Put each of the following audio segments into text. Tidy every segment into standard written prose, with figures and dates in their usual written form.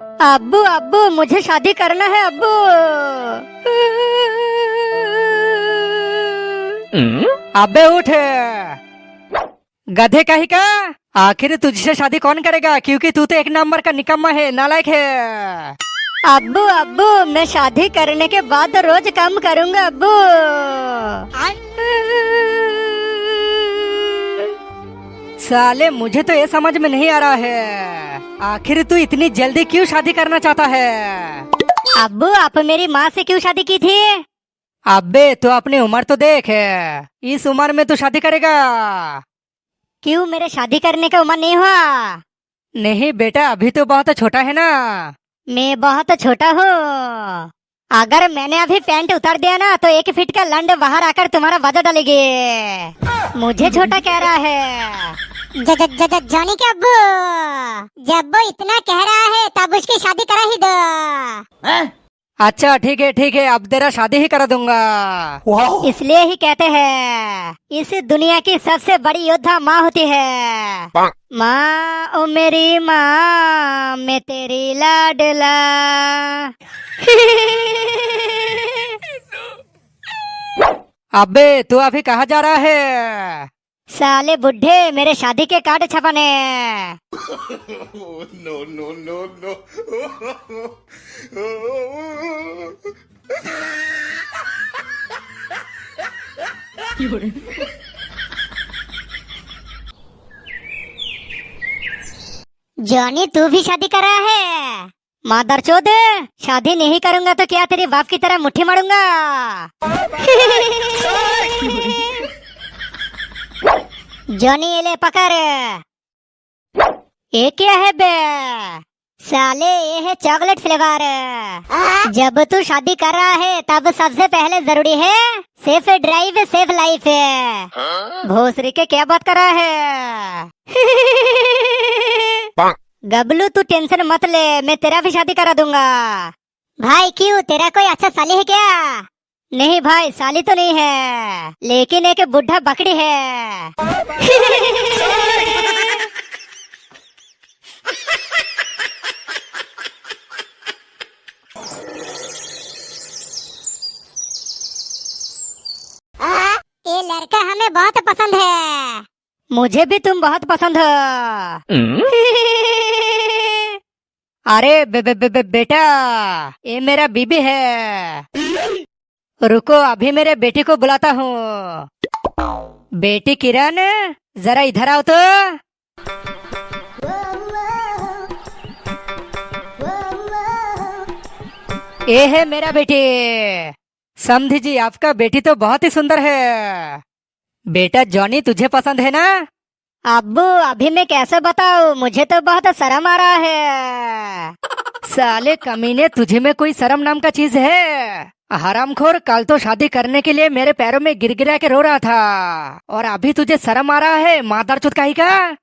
अब्बू अब्बू मुझे शादी करना है अब्बू। अबे उठ गधे कहीं का। आखिर तुझसे शादी कौन करेगा, क्योंकि तू तो एक नंबर का निकम्मा है, नालायक है। अब्बू अब्बू मैं शादी करने के बाद रोज काम करूंगा अब्बू। साले मुझे तो ये समझ में नहीं आ रहा है, आखिर तू इतनी जल्दी क्यों शादी करना चाहता है। अब्बू आप मेरी माँ से क्यों शादी की थी? अबे तो अपनी उम्र तो देख, इस उम्र में तू शादी करेगा। क्यों मेरे शादी करने का उम्र नहीं हुआ? नहीं बेटा, अभी तो बहुत छोटा है ना। मैं बहुत छोटा हूँ। अगर मैंने अभी पैंट उतार दिया ना तो 1 फीट का लंड बाहर आकर तुम्हारा वजह डालेगी। मुझे छोटा कह रहा है। जॉनी के अब्बू, जब वो इतना कह रहा है तब उसकी शादी करा ही दो। अच्छा ठीक है, अब तेरा शादी ही करा दूंगा। इसलिए ही कहते हैं इस दुनिया की सबसे बड़ी योद्धा माँ होती है। माँ ओ मेरी माँ, मैं तेरी लाडला। अबे तू अभी कहाँ जा रहा है? साले बुढ़े मेरे शादी के कार्ड छपाने। no. जॉनी तू भी शादी कर रहा है? मादरचोद, शादी नहीं करूंगा तो क्या तेरी बाप की तरह मुट्ठी मारूंगा। जॉनी ये ले पकड़। ये क्या है बे? साले ये है चॉकलेट फ्लेवर। जब तू शादी कर रहा है तब सबसे पहले जरूरी है सेफ ड्राइव सेफ लाइफ। भोसरी के क्या बात कर रहा है? गबलू तू टेंशन मत ले, मैं तेरा भी शादी करा दूंगा। भाई क्यों, तेरा कोई अच्छा साली है क्या? नहीं भाई, साली तो नहीं है, लेकिन एक बुढ़ा बकरी है। ये लड़का हमें बहुत पसंद है। मुझे भी तुम बहुत पसंद हो। अरे बेटा, ये मेरा बीबी है। रुको अभी मेरे बेटी को बुलाता हूँ। बेटी किरण, जरा इधर आओ तो। ये है मेरा बेटी। समझी जी, आपका बेटी तो बहुत ही सुंदर है। बेटा जॉनी तुझे पसंद है ना? अब्बू अभी मैं कैसे बताऊँ, मुझे तो बहुत शर्म आ रहा है। साले कमीने, तुझे में कोई शर्म नाम का चीज है? हरामखोर, कल तो शादी करने के लिए मेरे पैरों में गिर गिरा के रो रहा था, और अभी तुझे शर्म आ रहा है? मादरचोद कहीं का।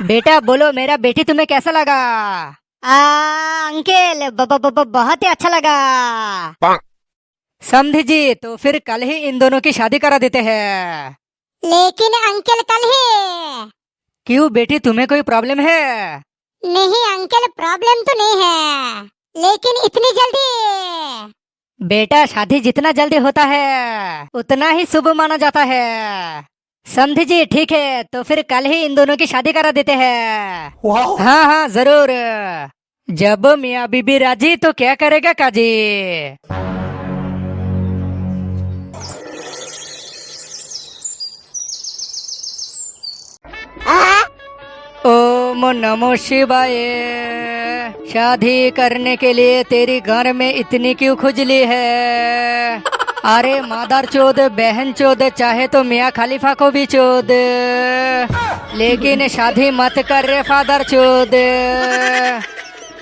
बेटा बोलो, मेरा बेटी तुम्हें कैसा लगा? अंकल बहुत ही अच्छा लगा। समझी जी, तो फिर कल ही इन दोनों की शादी करा देते हैं। लेकिन अंकल कल ही। क्यों बेटी, तुम्हें कोई प्रॉब्लम है? नहीं अंकल, प्रॉब्लम तो नहीं है, लेकिन इतनी जल्दी। बेटा शादी जितना जल्दी होता है उतना ही शुभ माना जाता है। समझी जी ठीक है, तो फिर कल ही इन दोनों की शादी करा देते हैं। हाँ जरूर। जब मियाँ बीबी राजी तो क्या करेगा काजी। ओम नमो शिवाय। शादी करने के लिए तेरी घर में इतनी क्यों खुजली है? अरे मादर चोद, बहन चोद, चाहे तो मियाँ खलीफा को भी चोद, लेकिन शादी मत कर रे फादर चोद।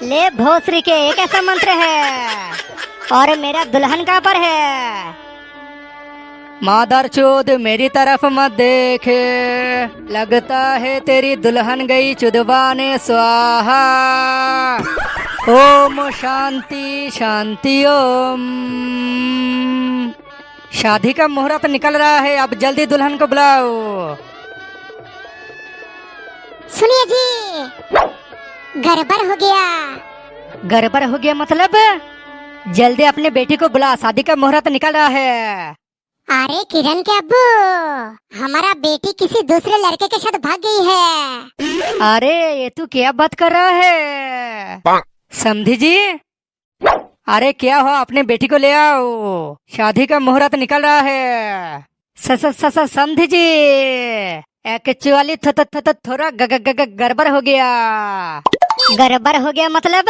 ले भोसरी के, एक ऐसा मंत्र है। और मेरा दुल्हन कहाँ पर है? मादर चोद मेरी तरफ मत देख, लगता है तेरी दुल्हन गई चुदवाने स्वाहा। ओम शांति शांति ओम। शादी का मुहूर्त निकल रहा है, अब जल्दी दुल्हन को बुलाओ। सुनिए जी, गड़बड़ हो गया। गड़बड़ हो गया मतलब? जल्दी अपने बेटी को बुला, शादी का मुहूर्त निकल रहा है। अरे किरण के अब्बू, हमारा बेटी किसी दूसरे लड़के के साथ भाग गई है। अरे ये तू क्या बात कर रहा है समधी जी? अरे क्या हुआ, अपने बेटी को ले आओ, शादी का मुहूर्त निकल रहा है। समधी जी, एक्चुअली थोड़ा गड़बड़ हो गया। गड़बड़ हो गया मतलब?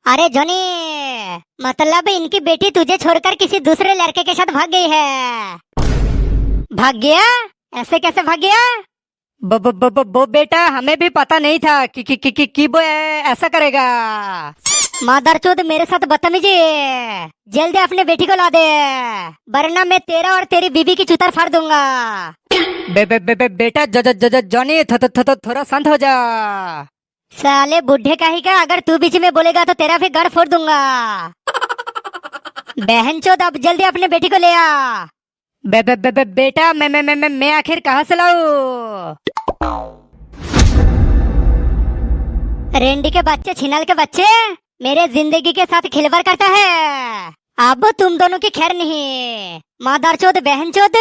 अरे जॉनी, मतलब इनकी बेटी तुझे छोड़कर किसी दूसरे लड़के के साथ भाग गई है। भाग गया? ऐसे कैसे भाग गया? वो बेटा हमें भी पता नहीं था कि वो ऐसा करेगा। मादरचोद, मेरे साथ बदतमीजी। जल्दी अपने बेटी को ला दे, वरना मैं तेरा और तेरी बीबी की चुतर फाड़ दूंगा। बेटा जॉनी थोड़ा शांत हो जा। साले बुढ़े का ही का, अगर तू बीच में बोलेगा तो तेरा भी घर फोड़ दूंगा। बहनचोद, अब जल्दी अपने बेटी को ले आ। बेटा मैं आखिर कहाँ से लाऊं? रेंडी के बच्चे, छिनाल के बच्चे, मेरे जिंदगी के साथ खिलवाड़ करता है। अब तुम दोनों की खैर नहीं। मादरचोद, बहनचोद।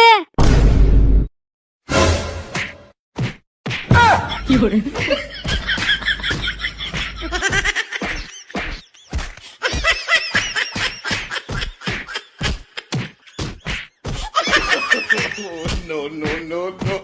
no, no, no, no.